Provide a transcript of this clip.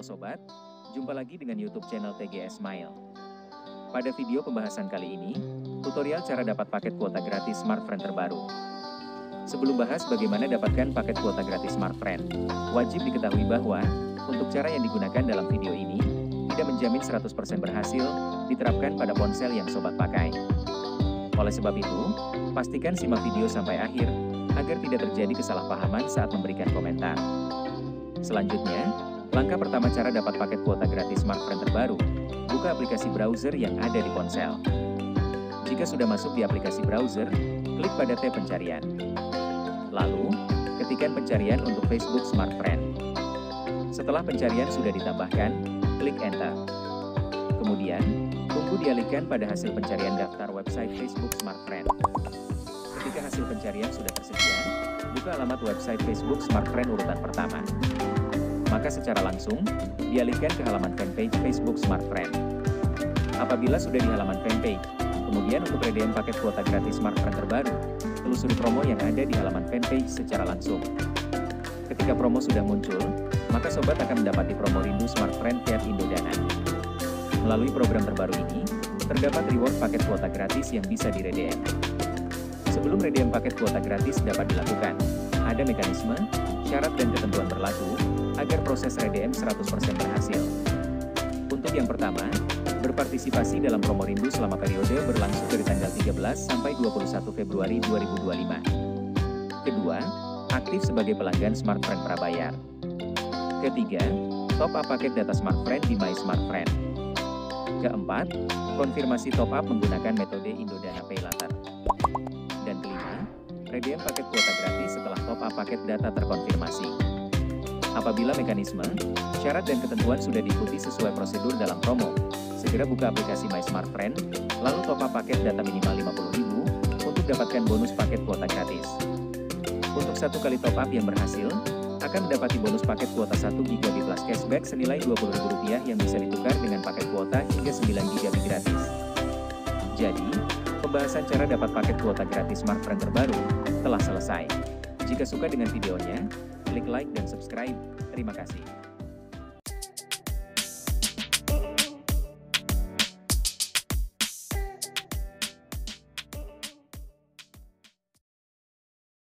sobat, jumpa lagi dengan YouTube channel TGS Smile. Pada video pembahasan kali ini, tutorial cara dapat paket kuota gratis Smartfren terbaru. Sebelum bahas bagaimana dapatkan paket kuota gratis Smartfren, wajib diketahui bahwa, untuk cara yang digunakan dalam video ini, tidak menjamin 100% berhasil diterapkan pada ponsel yang sobat pakai. Oleh sebab itu, pastikan simak video sampai akhir, agar tidak terjadi kesalahpahaman saat memberikan komentar. Selanjutnya, langkah pertama cara dapat paket kuota gratis Smartfren terbaru, buka aplikasi browser yang ada di ponsel. Jika sudah masuk di aplikasi browser, klik pada tab pencarian. Lalu, ketikkan pencarian untuk Facebook Smartfren. Setelah pencarian sudah ditambahkan, klik Enter. Kemudian, tunggu dialihkan pada hasil pencarian daftar website Facebook Smartfren. Ketika hasil pencarian sudah tersedia, buka alamat website Facebook Smartfren urutan pertama. Maka secara langsung, dialihkan ke halaman fanpage Facebook Smartfren. Apabila sudah di halaman fanpage, kemudian untuk redeem paket kuota gratis Smartfren terbaru, telusuri promo yang ada di halaman fanpage secara langsung. Ketika promo sudah muncul, maka sobat akan mendapati promo rindu Smartfren Fiat Indodana. Melalui program terbaru ini, terdapat reward paket kuota gratis yang bisa diredeem. Sebelum redeem paket kuota gratis dapat dilakukan, ada mekanisme, syarat dan ketentuan berlaku, agar proses redeem 100% berhasil. Untuk yang pertama, berpartisipasi dalam promo rindu selama periode berlangsung dari tanggal 13 sampai 21 Februari 2025. Kedua, aktif sebagai pelanggan Smartfren prabayar. Ketiga, top up paket data Smartfren di My Smartfren. Keempat, konfirmasi top up menggunakan metode Indodana Pay Later. Dan kelima, redeem paket kuota gratis setelah top up paket data terkonfirmasi. Apabila mekanisme, syarat dan ketentuan sudah diikuti sesuai prosedur dalam promo, segera buka aplikasi My Smartfren, lalu top up paket data minimal 50.000 untuk dapatkan bonus paket kuota gratis. Untuk satu kali top up yang berhasil, akan mendapati bonus paket kuota 1 GB plus cashback senilai Rp20.000 yang bisa ditukar dengan paket kuota hingga 9 GB gratis. Jadi, pembahasan cara dapat paket kuota gratis Smartfren terbaru telah selesai. Jika suka dengan videonya, klik like dan subscribe. Terima kasih.